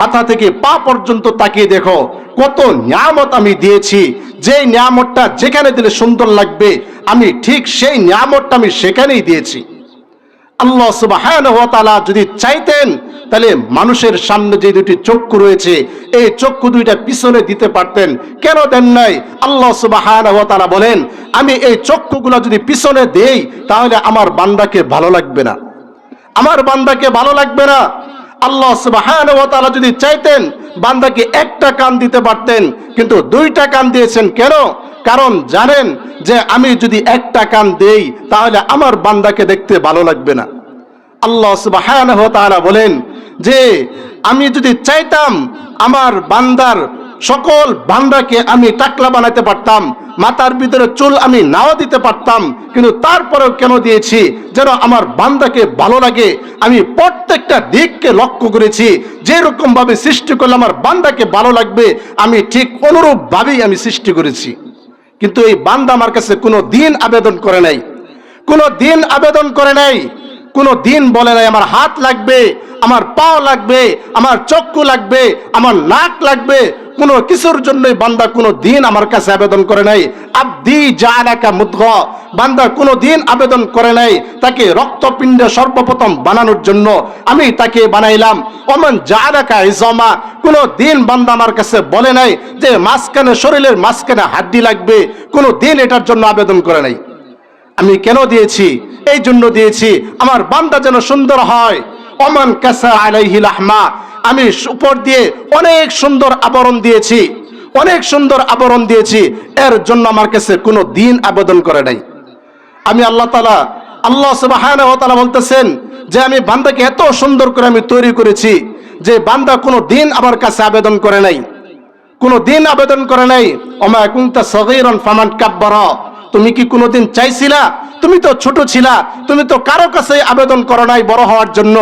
মাথা থেকে পা পর্যন্ত তাকিয়ে দেখো কত নিয়ামত আমি দিয়েছি। যে নিয়ামতটা যেখানে দিলে সুন্দর লাগবে আমি ঠিক সেই নিয়ামতটা আমি সেখানেই দিয়েছি। আল্লাহ সুবহানাহু ওয়া তাআলা যদি চাইতেন তাহলে মানুষের সামনে যে দুটি চক্ষু রয়েছে এই চক্ষু দুইটা পিছনে দিতে পারতেন, কেন দেন নাই? আল্লাহ সুবহানাহু ওয়া তাআলা বলেন, আমি এই চক্ষুগুলো যদি পিছনে দেই তাহলে আমার বান্দাকে ভালো লাগবে না, আমার বান্দাকে ভালো লাগবে না। আল্লাহ সুবহানাহু ওয়া তাআলা যদি চাইতেন বান্দাকে একটা কান দিতে পারতেন, কিন্তু দুইটা কান দিয়েছেন। কেন? কারণ জানেন যে আমি যদি একটা কান দেই তাহলে আমার বান্দাকে দেখতে ভালো লাগবে না। আল্লাহ সুবহানাহু ওয়া তাআলা বলেন যে আমি যদি চাইতাম আমার বান্দার সকল বান্দাকে আমি টাকলা বানাতে পারতাম, মাথার ভিতরে চুল আমি নাও দিতে পারতাম, কিন্তু তারপরেও কেন দিয়েছি? যেন আমার বান্দাকে ভালো লাগে। আমি প্রত্যেকটা দিককে লক্ষ্য করেছি, যেরকম ভাবে সৃষ্টি করলে আমার বান্দাকে ভালো লাগবে আমি ঠিক অনুরূপ ভাবেই আমি সৃষ্টি করেছি। কিন্তু এই বান্দা আমার কাছে কোনো দিন আবেদন করে নাই, কোনো দিন আবেদন করে নাই, কোনো দিন বলে নাই আমার হাত লাগবে, আমার পাও লাগবে, আমার চক্ষু লাগবে, আমার নাক লাগবে। কোনো কিছুর জন্যই বান্দা কোনো দিন আমার কাছে আবেদন করে নাই। আব্দি জাআলাকা মুদগা, বান্দা কোনো দিন আবেদন করে নাই তাকে রক্তপিণ্ড সর্বপ্রথম বানানোর জন্য আমি তাকে বানাইলাম। ওমান জাআলাকা ইজামা, কোনো দিন বান্দা আমার কাছে বলে নাই যে মাঝখানে শরীরের মাঝখানে হাড্ডি লাগবে, কোনো দিন এটার জন্য আবেদন করে নাই। আমি কেন দিয়েছি? এই জন্য দিয়েছি আমার বান্দা যেন সুন্দর হয়। ওমান কাসা আলাইহি লাহমা, আমি উপর দিয়ে অনেক সুন্দর আবরণ দিয়েছি, অনেক সুন্দর আবরণ দিয়েছি, এর জন্য আমার কাছে কোনো দিন আবেদন করে নাই। আমি আল্লাহ সুবহানাহু ওয়া তাআলা বলতেছেন যে আমি বান্দাকে এত সুন্দর করে আমি তৈরি করেছি যে বান্দা কোনো দিন আমার কাছে আবেদন করে নাই, কোনো দিন আবেদন করে নাই। ওমা কুনতা সগীরান ফামান কাব্বারা, তুমি কি কোনোদিন চাইছিলা? তুমি তো ছোট ছিলা, তুমি তো কারো কাছে আবেদন করো নাই বড় হওয়ার জন্য,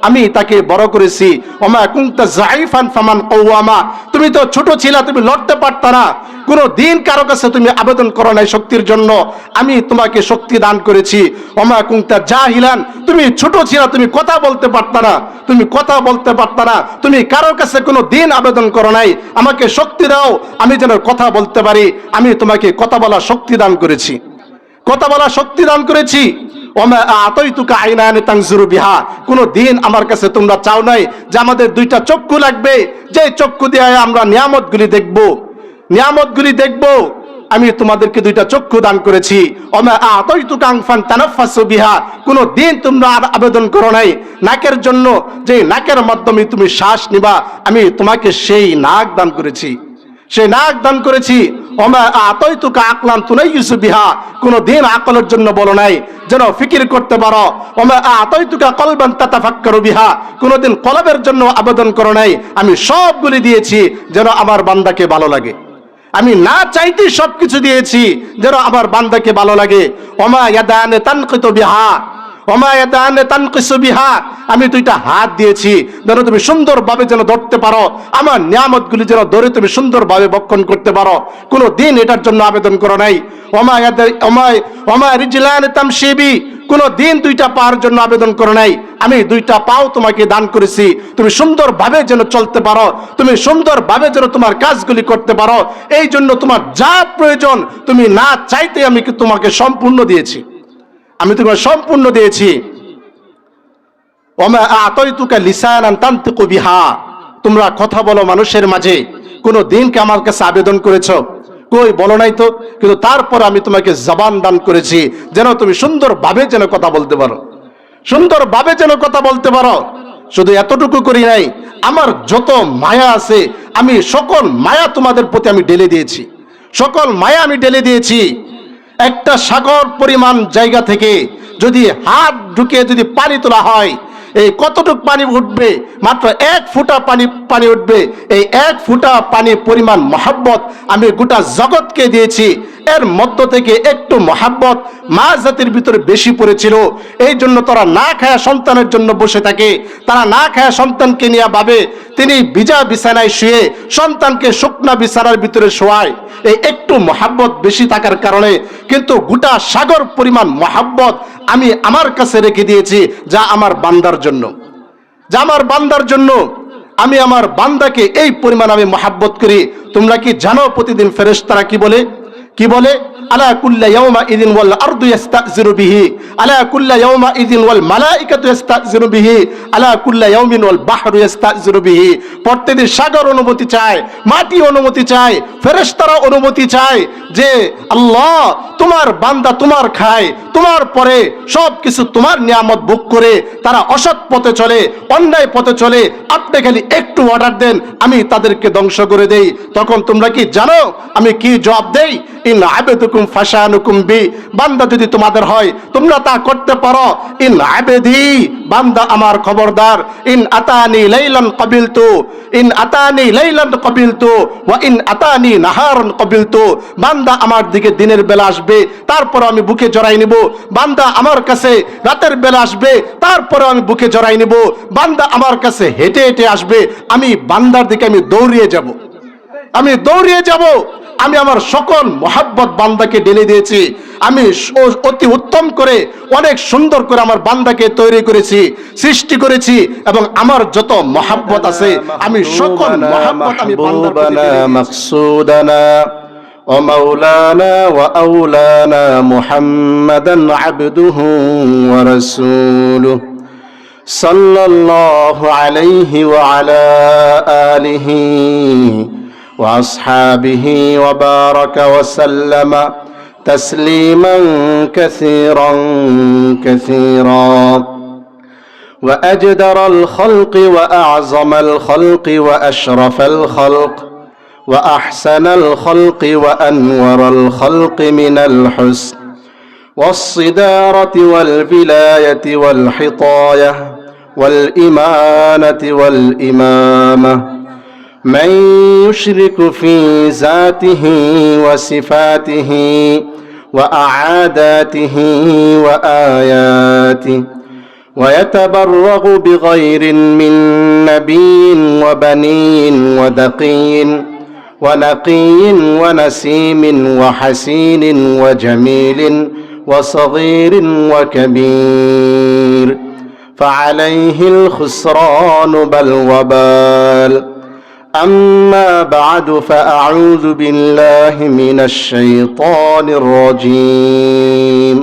আমি তাকে বড় করেছি। ওমা কুনতা যায়িফান ফামান কাওয়ামা, তুমি তো ছোট ছিলা, তুমি লড়তে পারতা না, কোনো দিন কারো কাছে তুমি আবেদন করো নাই শক্তির জন্য, আমি তোমাকে শক্তি দান করেছি। ওমা কুনতা জাহিলান, তুমি ছোট ছিলা, তুমি কথা বলতে পারতা না, তুমি কথা বলতে পারতা না, তুমি কারো কাছে কোনো দিন আবেদন করো নাই আমাকে শক্তি দাও আমি যেন কথা বলতে পারি, আমি তোমাকে কথা বলার শক্তি দান করেছি, কথা বলার শক্তি দান করেছি। ওমা আতাইতুকা আইনান তানজুরু বিহা, কোনো দিন আমার কাছে তোমরা চাও নাই যে আমাদের দুইটা চক্ষু লাগবে, যে চক্ষু দিয়ে আমরা নিয়ামতগুলি দেখব, নিয়ামতগুলি দেখব, আমি তোমাদেরকে দুইটা চক্ষু দান করেছি। ওমা আতাইতুকা আনফান তানাফাসু বিহা, কোনো দিন তোমরা আবেদন করো নাই নাকের জন্য, যে নাকের মাধ্যমে তুমি শ্বাস নিবা, আমি তোমাকে সেই নাক দান করেছি, সেই নাক দান করেছি। ওমা আতাইতুকা আকলান তুনাইয়িসু বিহা, কোনো দিন আকলের জন্য বলো নাই যেন ফিকির করতে পারো। ওমা আতাইতুকা কলবান তাতাফাক্কারু বিহা, কোনোদিন কলবের জন্য আবেদন করো নাই, আমি সবগুলি দিয়েছি যেন আমার বান্দাকে ভালো লাগে। আমি না চাইতে সবকিছু দিয়েছি যেন আমার বান্দাকে ভালো লাগে। ওমা ইয়াদান তানকিতু বিহা, ওমা ইয়াদান তানকিসু বিহা, আমি দুইটা হাত দিয়েছি যেন তুমি সুন্দরভাবে যেন ধরতে পারো, আমার নিয়ামতগুলি যেন ধরে তুমি সুন্দরভাবে ভক্ষণ করতে পারো, কোনো দিন এটার জন্য আবেদন করো নাই। ওমা রিজলান তামশি বি, কোনো দিন দুইটা পাওয়ার জন্য আবেদন করো নাই, আমি দুইটা পাও তোমাকে দান করেছি তুমি সুন্দরভাবে যেন চলতে পারো, তুমি সুন্দরভাবে যেন তোমার কাজগুলি করতে পারো, এই জন্য তোমার যা প্রয়োজন তুমি না চাইতে আমি তোমাকে সম্পূর্ণ দিয়েছি, আমি তোমাকে সম্পূর্ণ দিয়েছি। ওমা আতাইতুকা লিসানান তানতিকু বিহা, তোমরা কথা বলো মানুষের মাঝে, কোনো দিন কি আমার কাছে আবেদন করেছো? কই বলো নাই তো, কিন্তু তারপর আমি তোমাকে জবান দান করেছি যেন তুমি সুন্দরভাবে যেন কথা বলতে পারো, সুন্দরভাবে যেন কথা বলতে পারো। শুধু এতটুকু করি নাই, আমার যত মায়া আছে আমি সকল মায়া তোমাদের প্রতি আমি ঢেলে দিয়েছি, সকল মায়া আমি ঢেলে দিয়েছি। একটা সাগর পরিমাণ জায়গা থেকে যদি হাত ঢুকে যদি পানি তোলা হয়, এই কতটুক পানি উঠবে? মাত্র 1 ফুটা পানি উঠবে। এই 1 ফুটা পানি পরিমাণ মহাব্বত আমি গোটা জগৎকে দিয়েছি। এর মধ্য থেকে একটু মহাব্বত মা জাতির ভিতরে বেশি পড়েছিল, এই জন্য তারা না খায়া সন্তানের জন্য বসে থাকে, তারা না খায়া সন্তানকে নিয়ে ভাবে তিনি ভিজা বিছানায় শুয়ে সন্তানকে শুকনা বিছানার ভিতরে শোয়ায়, এই একটু মহাব্বত বেশি থাকার কারণে। কিন্তু গোটা সাগর পরিমাণ মহাব্বত আমি আমার কাছে রেখে দিয়েছি, যা আমার বান্দার জন্য, যা আমার বান্দার জন্য। আমি আমার বান্দাকে এই পরিমাণ আমি মহাব্বত করি। তোমরা কি জানো প্রতিদিন ফেরেশতারা কি বলে? কি বলে? আলা কুল্লা ইয়াউমা ইযিন ওয়াল আরদু ইস্তাযিরু বিহি, আলা কুল্লা ইয়াউমা ইযিন ওয়াল মালাইকাতু ইস্তাযিরু বিহি, আলা কুল্লা ইয়াউমিন ওয়াল বাহরু ইস্তাযিরু বিহি। প্রত্যেকদিন সাগর অনুমতি চায়, মাটি অনুমতি চায়, ফেরেশতারা অনুমতি চায় যে আল্লাহ তোমার বান্দা তোমার খায়, তোমার পরে সব কিছু তোমার নিয়ামত ভোগ করে তারা অসৎ পথে চলে, অন্যায় পথে চলে, আপনি খালি একটু অর্ডার দেন আমি তাদেরকে ধ্বংস করে দেই। তখন তোমরা কি জানো আমি কি জবাব দেই? ইন আবেদুকুম ফাশানুকুম বি, বান্দা যদি তোমাদের হয় তোমরা তা করতে পারো। ইন আবেদি, বান্দা আমার খবরদার। ইন আতানি লাইলান কাবিলতু, ইন আতানি লাইলান কাবিলতু ওয়া ইন আতানি নাহারান কাবিলতু, বান্দা আমার দিকে দিনের বেলা আসবে তারপর আমি বুকে জড়াই নিব, বান্দা আমার কাছে রাতের বেলা আসবে তারপর আমি বুকে জড়াই নিব, বান্দা আমার কাছে হেঁটে হেঁটে আসবে আমি বান্দার দিকে আমি দৌড়িয়ে যাব, আমি দৌড়িয়ে যাব। আমি আমার সকল মহাব্বত বান্দাকে ঢেলে দিয়েছি। আমি অতি উত্তম করে অনেক সুন্দর করে আমার বান্দাকে তৈরি করেছি, সৃষ্টি করেছি, এবং আমার যত মহাব্বত আছে আমি সকল মহাব্বত আমি বান্দার প্রতি মাকসুদানা ও মাওলানা ওয়া আওলানা মুহাম্মাদান আবদুহু ওয়া রাসূলুহু সাল্লাল্লাহু আলাইহি ওয়া আলা আলিহি وأصحابه وبارك وسلم تسليما كثيرا كثيرا وأجدر الخلق وأعظم الخلق وأشرف الخلق وأحسن الخلق وأنور الخلق من الحسن والصدارة والولاية والحطاية والإمانة والإمامة من يشرك في ذاته وصفاته وأعاداته وآياته ويتبرغ بغير من نبي وبني ودقي ونقي ونسيم وحسين وجميل وصغير وكبير فعليه الخسران بل وبال. أما بعد فأعوذ بالله من الشيطان الرجيم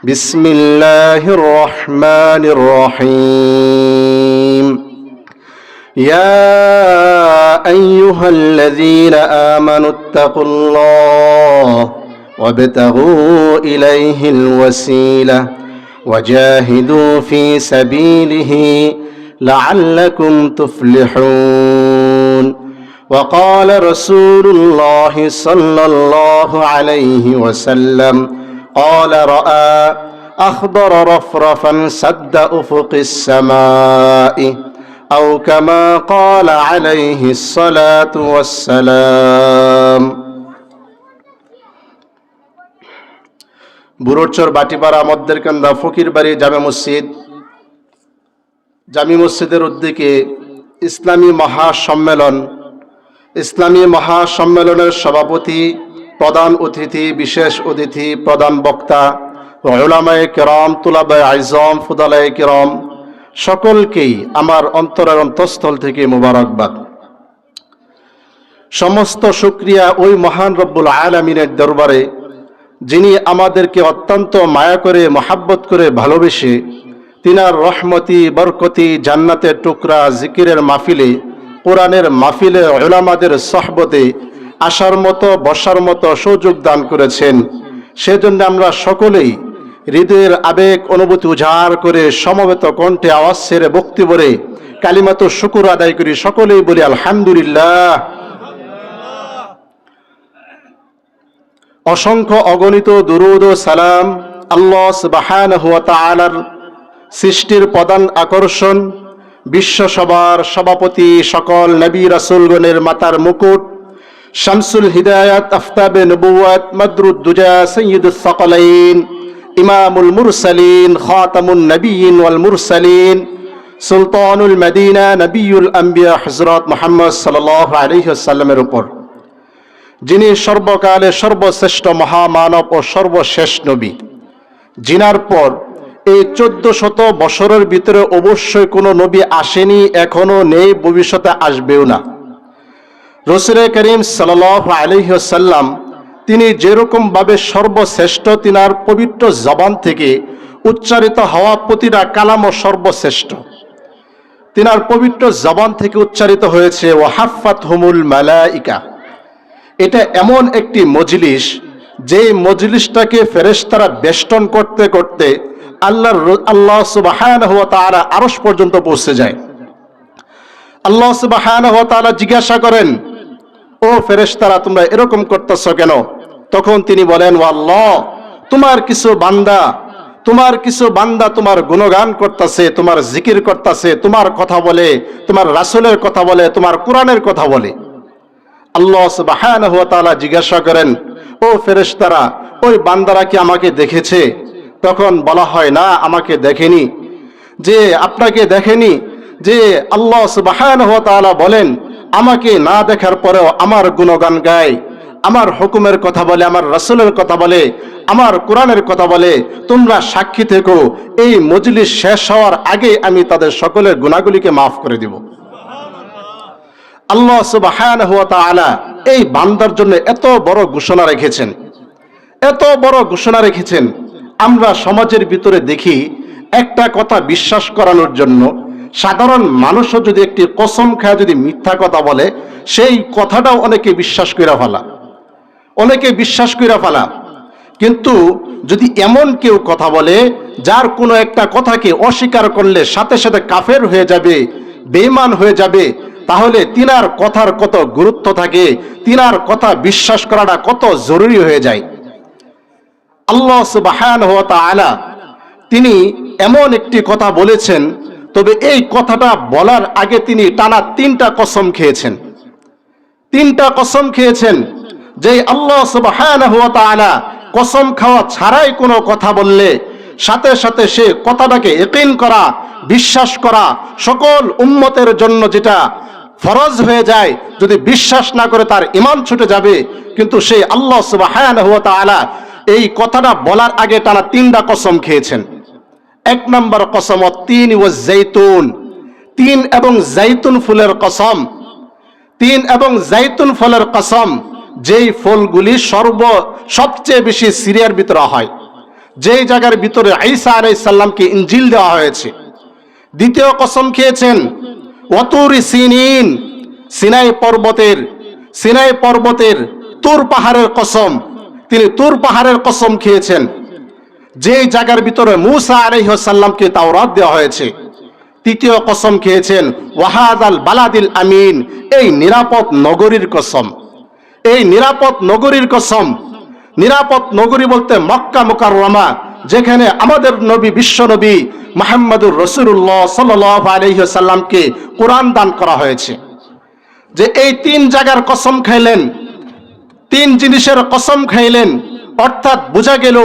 بسم الله الرحمن الرحيم يا أيها الذين آمنوا اتقوا الله وابتغوا إليه الوسيلة وجاهدوا في سبيله لعلكم تفلحون. وقال رسول الله صلى الله عليه وسلم قال رأى أخضر رفرفا سد أفق السماء أو كما قال عليه الصلاة والسلام. বুড়োরচর বাটিপাড়া মধ্যেরকান্দা ফকিরবাড়ি জামে মসজিদ, জামি মসজিদের উদ্যোগে ইসলামী মহাসম্মেলনের সভাপতি, প্রধান অতিথি, বিশেষ অতিথি, প্রধান বক্তা, উলামায়ে কেরাম, তুলাবায়ে আইজম, ফুদালায়ে কেরাম, সকলকেই আমার অন্তরের অন্তঃস্থল থেকে মোবারকবাদ। সমস্ত শুকরিয়া ওই মহান রব্বুল আলামিনের দরবারে, যিনি আমাদেরকে অত্যন্ত মায়া করে, মহাব্বত করে, ভালোবেসে তিনার রহমতি, বরকতি, জান্নাতের টুকরা, জিকিরের মাহফিলে, কোরআনের মাহফিলে, উলামাদের সহবতে আসার মতো, বসার মতো সুযোগ দান করেছেন। সেজন্য আমরা সকলেই হৃদয়ের আবেগ অনুভূতি উজাড় করে সমবেত কণ্ঠে আওয়াজ ছেড়ে ভক্তি ভরে কালিমাত শুকর আদায় করি। সকলেই বলি আলহামদুলিল্লাহ। অসংখ্য অগণিত দুরূদ ও সালাম আল্লাহ সুবহানাহু ওয়া তাআলার সৃষ্টির প্রধান আকর্ষণ, বিশ্বসভার সভাপতি, সকল নবী রাসূলগণের মাতার মুকুট, শামসুল হিদায়াত, আফতাবে নবুওয়াত, মদরুদ দুজা, সাইয়্যিদুস সাকালাইন, ইমামুল মুরসালিন, খাতামুন নবিয়্যিন ওয়াল মুরসালিন, সুলতানুল মদিনা, নবিয়ুল আম্বিয়া হযরত মুহাম্মদ সাল্লাল্লাহু আলাইহি ওয়াসাল্লামের উপর, যিনি সর্বকালে সর্বশ্রেষ্ঠ মহামানব ও সর্বশেষ নবী, জিনার পর এই 1400 বছরের ভিতরে অবশ্যই কোনো নবী আসেনি, এখনো নেই, ভবিষ্যতে আসবেও না। রাসূল করিম সাল্লাল্লাহু আলাইহি ওয়াসাল্লাম তিনি যেরকম ভাবে সর্বশ্রেষ্ঠ, তিনার পবিত্র জবান থেকে উচ্চারিত হওয়া প্রতিটা কালামও সর্বশ্রেষ্ঠ। তিনার পবিত্র জবান থেকে উচ্চারিত হয়েছে ওয়াহাফাতহুমুল মালাইকা। এটা এমন একটি মজলিস, যেই মজলিসটাকে ফেরেশতারা বেষ্টন করতে করতে আল্লাহ সুবহানাহু ওয়া তাআলা আরশ পর্যন্ত পৌঁছে যায়। আল্লাহ সুবহানাহু ওয়া তাআলা জিজ্ঞাসা করেন, ও ফেরেশতারা তোমরা এরকম করতেছো কেন? তখন তিনি বলেন, ও আল্লাহ, তোমার কিছু বান্দা তোমার গুণগান করতেছে, তোমার জিকির করতেছে, তোমার কথা বলে, তোমার রাসূলের কথা বলে, তোমার কোরআনের কথা বলে। আল্লাহ সুবহানাহু ওয়া তাআলা জিজ্ঞাসা করেন, ও ফেরেশতারা, ওই বান্দারা কি আমাকে দেখেছে? তখন বলা হয়, না, আমাকে দেখেনি। যে আপনাকে দেখেনি? যে আল্লাহ সুবহানাহু ওয়া তাআলা বলেন, আমাকে না দেখার পরেও আমার গুণগান গায়, আমার হুকুমের কথা বলে, আমার রাসূলের কথা বলে, আমার কোরআনের কথা বলে। তোমরা সাক্ষী থেকো, এই মজলিস শেষ হওয়ার আগে আমি তাদের সকলের গুনাহগুলিকে মাফ করে দিব। আল্লাহ সুবহানাহু ওয়া তাআলা এই বান্দার জন্য এত বড় ঘোষণা রেখেছেন, এত বড় ঘোষণা রেখেছেন। আমরা সমাজের ভিতরে দেখি, একটা কথা বিশ্বাস করানোর জন্য সাধারণ মানুষও যদি একটি কসম খায় যদি মিথ্যা কথা বলে, সেই কথাটাও অনেকে বিশ্বাস কইরা ফেলা। কিন্তু যদি এমন কেউ কথা বলে যার কোনো একটা কথাকে অস্বীকার করলে সাথে সাথে কাফের হয়ে যাবে, বেঈমান হয়ে যাবে, তাহলে তিনার কথার কত গুরুত্ব থাকে, তিনার কথা বিশ্বাস করাটা কত জরুরি হয়ে যায়। আল্লাহ সুবহানাহু ওয়া তাআলা তিনি এমন একটি কথা বলেছেন, তবে এই কথাটা বলার আগে তিনি টানা 3টা কসম খেয়েছেন। 3টা কসম খেয়েছেন, যে আল্লাহ সুবহানাহু ওয়া তাআলা কসম খাওয়া ছাড়াই কোনো কথা বললে সাথে সাথে সে কথাটাকে ইয়াকিন করা, বিশ্বাস করা, সকল উম্মতের জন্য যেটা ফরজ হয়ে যায়, যদি বিশ্বাস না করে তার ঈমান ছুটে যাবে। কিন্তু সেই আল্লাহ সুবহানাহু ওয়া তাআলা এই কথাটা বলার আগে টানা 3টা কসম খেয়েছেন। 1 নম্বর কসম, তিন ওয়া জাইতুন, 3 এবং জাইতুন ফুলের কসম। 3 এবং জাইতুন ফলের কসম, যেই ফলগুলি সবচেয়ে বেশি সিরিয়ার ভিতরে হয়, যেই জায়গার ভিতরে ঈসা আলাইহিস সালামকে ইনজিল দেওয়া হয়েছে। 2য় কসম খেয়েছেন ওয়াতুরি সিনিন, সিনাই পর্বতের তুর পাহাড়ের কসম। তিনি তুর পাহাড়ের কসম খেয়েছেন, যেই জায়গার ভিতরে মূসা আলাইহিস সালামকে তাওরাত দেওয়া হয়েছে। 3য় কসম খেয়েছেন ওয়াহাদাল বালাদিল আমিন, এই নিরাপদ নগরীর কসম। এই নিরাপদ নগরীর কসম। নিরাপদ নগরী বলতে মক্কা মুকাররমা, যেখানে আমাদের নবী, বিশ্ব নবী মুহাম্মদুর রাসূলুল্লাহ সাল্লাল্লাহু আলাইহি ওয়াসাল্লামকে কোরআন দান করা হয়েছে। যে এই 3 জায়গার কসম খাইলেন, 3 জিনিসের কসম খাইলেন, অর্থাৎ বোঝা গেল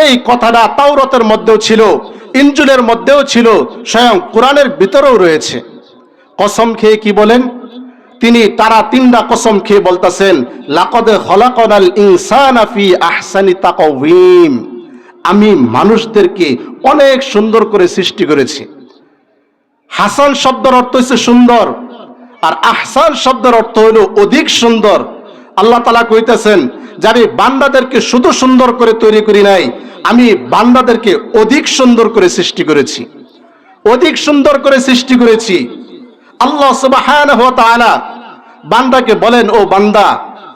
এই কথাটা তাওরাতের মধ্যেও ছিল, ইনজিলের মধ্যেও ছিল, স্বয়ং কোরআনের ভিতরেও রয়েছে। কসম খেয়ে কি বলেন? তারা 3টা কসম খেয়ে বলতেছেন, লাকাদ খলাকনাল ইনসানা ফি আহসানি তাকওয়িম, আমি মানুষদেরকে অনেক সুন্দর করে সৃষ্টি করেছি। হাসান শব্দের অর্থ হচ্ছে সুন্দর, আর আহসান শব্দের অর্থ হলো অধিক সুন্দর। আল্লাহ তাআলা কইতেছেন যে আমি বান্দাদেরকে শুধু সুন্দর করে তৈরি করি নাই, আমি বান্দাদেরকে অধিক সুন্দর করে সৃষ্টি করেছি, অধিক সুন্দর করে সৃষ্টি করেছি। আল্লাহ সুবহানাহু ওয়া তাআলা বান্দাকে বলেন, ও বান্দা,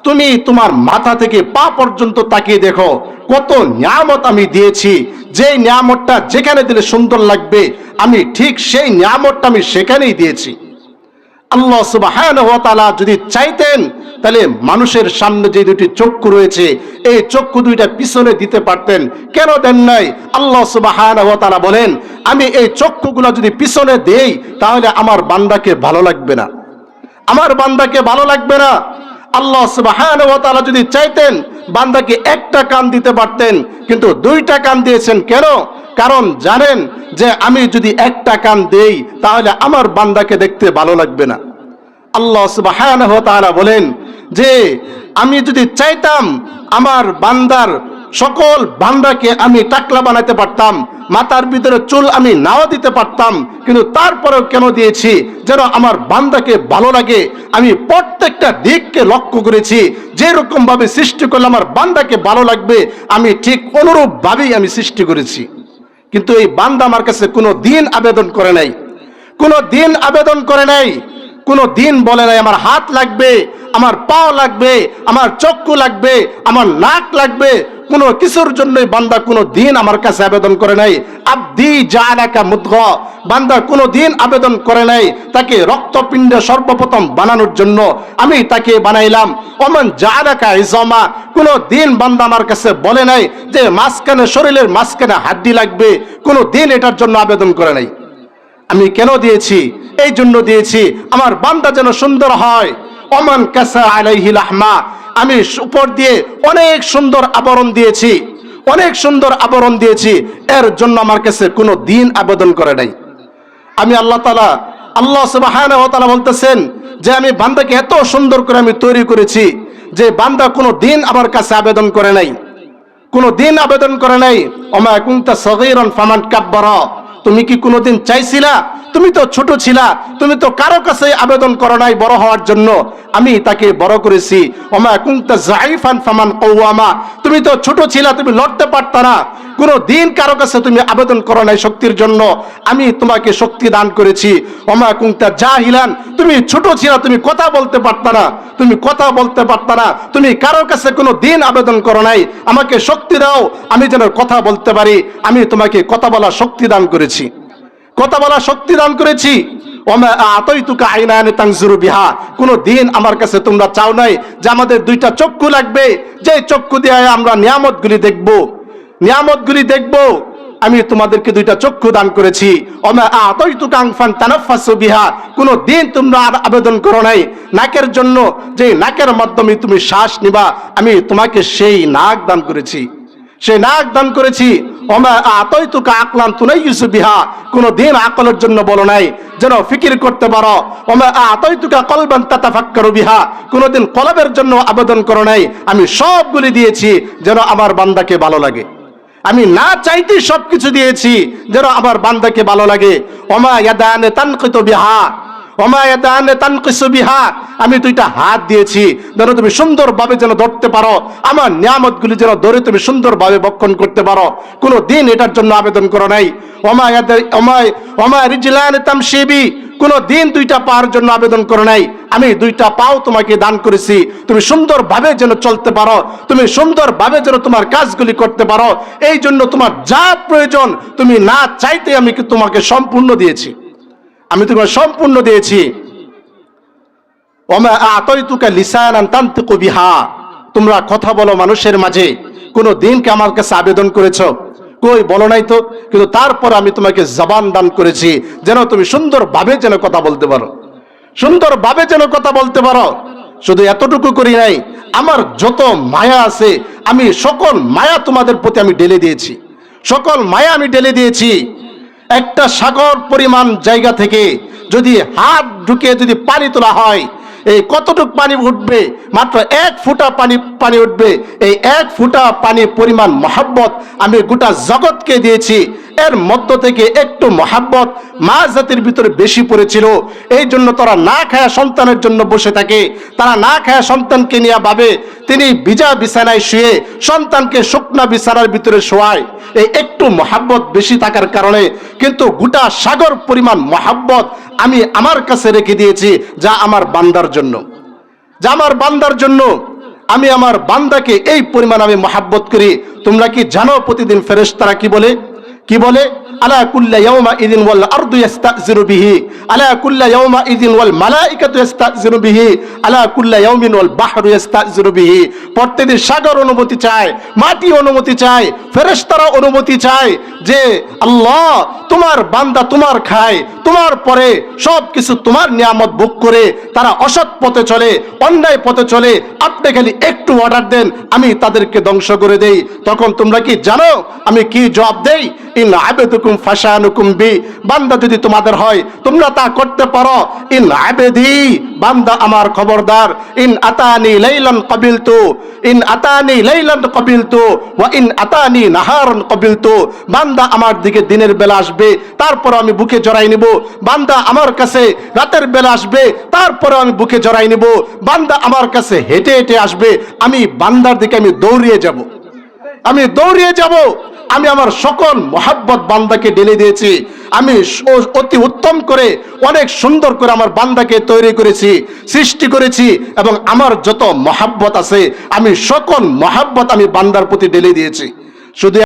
তুমি তোমার মাথা থেকে পা পর্যন্ত তাকিয়ে দেখো, কত নিয়ামত আমি দিয়েছি। যে নিয়ামতটা যেখানে দিলে সুন্দর লাগবে, আমি ঠিক সেই নিয়ামতটা আমি সেখানেই দিয়েছি। আল্লাহ সুবহানাহু ওয়া তাআলা যদি চাইতেন, তাহলে মানুষের সামনে যে 2টি চক্ষু রয়েছে, এই চক্ষু 2টা পিছনে দিতে পারতেন। কেন দেন নাই? আল্লাহ সুবহানাহু ওয়া তাআলা বলেন, আমি এই চক্ষুগুলো যদি পিছনে দেই, তাহলে আমার বান্দাকে ভালো লাগবে না, আমার বান্দাকে ভালো লাগবে না। আল্লাহ সুবহানাহু ওয়া তাআলা যদি চাইতেন, বান্দাকে 1টা কান দিতে পারতেন, কিন্তু 2টা কান দিয়েছেন। কেন? কারণ জানেন যে আমি যদি 1টা কান দেই, তাহলে আমার বান্দাকে দেখতে ভালো লাগবে না। আল্লাহ সুবহানাহু ওয়া তাআলা বলেন যে আমি যদি চাইতাম, আমার বান্দার সকল বান্দাকে আমি টাকলা বানাতে পারতাম, মাথার ভিতরে চুল আমি নাও দিতে পারতাম, কিন্তু তারপরেও কেন দিয়েছি? যেন আমার বান্দাকে ভালো লাগে। আমি প্রত্যেকটা দিককে লক্ষ্য করেছি, যেরকম ভাবে সৃষ্টি করলে আমার বান্দাকে ভালো লাগবে আমি ঠিক অনুরূপ ভাবেই আমি সৃষ্টি করেছি। কিন্তু এই বান্দা আমার কাছে কোনো দিন আবেদন করে নাই, কোনো দিন আবেদন করে নাই, কোনো দিন বলে নাই আমার হাত লাগবে, আমার পাও লাগবে, আমার চক্ষু লাগবে, আমার নাক লাগবে। কোনো কিছুর জন্যই বান্দা কোনো দিন আমার কাছে আবেদন করে নাই। আব্দি জাআলাকা মুদগা, বান্দা কোনো দিন আবেদন করে নাই তাকে রক্তপিণ্ড সর্বপ্রথম বানানোর জন্য আমি তাকে বানাইলাম। ওমান জাআলাকা ইজামা, কোনো দিন বান্দা আমার কাছে বলে নাই যে মাঝখানে শরীরের মাঝখানে হাড্ডি লাগবে, কোনো দিন এটার জন্য আবেদন করে নাই। আমি কেন দিয়েছি? এই জন্য দিয়েছি আমার বান্দা যেন সুন্দর হয়। ওমান কাসা আলাইহি লাহমা, আমি উপর দিয়ে অনেক সুন্দর আবরণ দিয়েছি, অনেক সুন্দর আবরণ দিয়েছি, এর জন্য আমার কাছে কোনো দিন আবেদন করে নাই। আমি আল্লাহ সুবহানাহু ওয়া তাআলা বলতেছেন যে আমি বান্দাকে এত সুন্দর করে আমি তৈরি করেছি যে বান্দা কোনো দিন আমার কাছে আবেদন করে নাই, কোনো দিন আবেদন করে নাই। ওমা কুনতা সগীরান ফামান কাব্বারা, তুমি কি কোনোদিন চাইছিলা? তুমি তো ছোট ছিলা, তুমি তো কারো কাছে আবেদন করো নাই বড় হওয়ার জন্য, আমি তাকে বড় করেছি। ওমা কুনতা যায়িফান ফামান কাওয়ামা, তুমি তো ছোট ছিলা, তুমি লড়তে পারতা না, কোনো দিন কারো কাছে তুমি আবেদন করো নাই শক্তির জন্য, আমি তোমাকে শক্তি দান করেছি। ওমা কুনতা জাহিলান, তুমি ছোট ছিলা, তুমি কথা বলতে পারতা না, তুমি কথা বলতে পারতা না, তুমি কারো কাছে কোনো দিন আবেদন করো নাই আমাকে শক্তি দাও আমি যেন কথা বলতে পারি, আমি তোমাকে কথা বলার শক্তি দান করেছি, কথা বলার শক্তি দান করেছি। ওমা আতাইতুকা আইনান তানজুরু বিহা, কোনো দিন আমার কাছে তোমরা চাও নাই যে আমাদের দুইটা চক্ষু লাগবে, যে চক্ষু দিয়ে আমরা নিয়ামতগুলি দেখব, নিয়ামতগুলি দেখব, আমি তোমাদেরকে দুইটা চক্ষু দান করেছি। ওমা আতাইতুকা আনফান তানাফাসু বিহা, কোনো দিন তোমরা আর আবেদন করো নাই নাকের জন্য, যে নাকের মাধ্যমে তুমি শ্বাস নিবা, আমি তোমাকে সেই নাক দান করেছি, সেই নাক দান করেছি। ওমা আতাইতুকা আকলান তুনাইয়িসু বিহা, কোনো দিন আকলের জন্য বলো নাই যেন ফিকির করতে পারো। ওমা আতাইতুকা কলবান তাতাফাক্কারু বিহা, কোনোদিন কলবের জন্য আবেদন করো নাই, আমি সবগুলি দিয়েছি যেন আমার বান্দাকে ভালো লাগে। আমি না চাইতে সবকিছু দিয়েছি যেন আমার বান্দাকে ভালো লাগে। ওমা ইয়াদান তানকিতু বিহা, ওমা ইয়াদান তানকিসু বিহা, আমি দুইটা হাত দিয়েছি যেন তুমি সুন্দরভাবে যেন ধরতে পারো, আমার নিয়ামতগুলি যেন ধরে তুমি সুন্দরভাবে ভক্ষণ করতে পারো, কোনো দিন এটার জন্য আবেদন করো নাই। ওমা রিজলান তামশি বি, কোনো দিন দুইটা পাওয়ার জন্য আবেদন করো নাই, আমি দুইটা পাও তোমাকে দান করেছি তুমি সুন্দরভাবে যেন চলতে পারো, তুমি সুন্দরভাবে যেন তোমার কাজগুলি করতে পারো, এই জন্য তোমার যা প্রয়োজন তুমি না চাইতে আমি তোমাকে সম্পূর্ণ দিয়েছি, আমি তোমাকে সম্পূর্ণ দিয়েছি। ওমা আতাইতুকা লিসানান তানতিকু বিহা, তোমরা কথা বলো মানুষের মাঝে, কোনো দিন কি আমার কাছে আবেদন করেছো? কই বলো নাই তো, কিন্তু তারপর আমি তোমাকে জবান দান করেছি যেন তুমি সুন্দরভাবে যেন কথা বলতে পারো, সুন্দরভাবে যেন কথা বলতে পারো। শুধু এতটুকু করি নাই, আমার যত মায়া আছে আমি সকল মায়া তোমাদের প্রতি আমি ঢেলে দিয়েছি, সকল মায়া আমি ঢেলে দিয়েছি। একটা সাগর পরিমাণ জায়গা থেকে যদি হাত ঢুকিয়ে যদি পানি তোলা হয়, এই কতটুকু পানি উঠবে? মাত্র 1 ফুটা পানি উঠবে। এই 1 ফুটা পানি পরিমাণ মহাব্বত আমি গোটা জগৎকে দিয়েছি। এর মধ্য থেকে একটু মহাব্বত মা জাতির ভিতরে বেশি পড়েছিল, এই জন্য তারা না খায়া সন্তানের জন্য বসে থাকে, তারা না খায়া সন্তানকে নিয়ে ভাবে তিনি ভিজা বিছানায় শুয়ে সন্তানকে শুকনা বিছানার ভিতরে শোয়ায়, এই একটু মহাব্বত বেশি থাকার কারণে কিন্তু গোটা সাগর পরিমাণ মহাব্বত আমি আমার কাছে রেখে দিয়েছি, যা আমার বান্দার জন্য, যা আমার বান্দার জন্য। আমি আমার বান্দাকে এই পরিমাণ আমি মহাব্বত করি। তোমরা কি জানো প্রতিদিন ফেরেশতারা কি বলে? কি বলে? আলা কুল্লা ইয়াউমা ইযিন ওয়াল আরদু ইস্তাযিরু বিহি, আলা কুল্লা ইয়াউমা ইযিন ওয়াল মালাইকাতু ইস্তাযিরু বিহি, আলা কুল্লা ইয়াউমিন ওয়াল বাহরু ইস্তাযিরু বিহি। প্রত্যেকদিন সাগর অনুমতি চায়, মাটি অনুমতি চায়, ফেরেশতারা অনুমতি চায় যে আল্লাহ তোমার বান্দা তোমার খায়, তোমার পরে সব কিছু তোমার নিয়ামত ভোগ করে তারা অসৎ পথে চলে, অন্যায় পথে চলে, আপনি খালি একটু অর্ডার দেন আমি তাদেরকে ধ্বংস করে দেই। তখন তোমরা কি জানো আমি কি জবাব দেই? ইন আবেদুকুম ফাশানুকুম বি, বান্দা যদি তোমাদের হয় তোমরা তা করতে পারো। ইন আবেদি, বান্দা আমার খবরদার। ইন আতানি লাইলান কাবিলতু, ইন আতানি লাইলান কাবিলতু ওয়া ইন আতানি নাহারান কাবিলতু, বান্দা আমার দিকে দিনের বেলা আসবে তারপর আমি বুকে জড়াই নিব, বান্দা আমার কাছে রাতের বেলা আসবে তারপর আমি বুকে জড়াই নিব, বান্দা আমার কাছে হেঁটে হেঁটে আসবে, আমি বান্দার দিকে আমি দৌড়িয়ে যাব, আমি দৌড়িয়ে যাব। আমি আমার সকল মহাব্বত বান্দাকে ঢেলে দিয়েছি। আমি অতি উত্তম করে অনেক সুন্দর করে আমার বান্দাকে তৈরি করেছি, সৃষ্টি করেছি, এবং আমার যত মহাব্বত আছে আমি সকল মহাব্বত আমি বান্দার প্রতি ঢেলে দিয়েছি। শুধু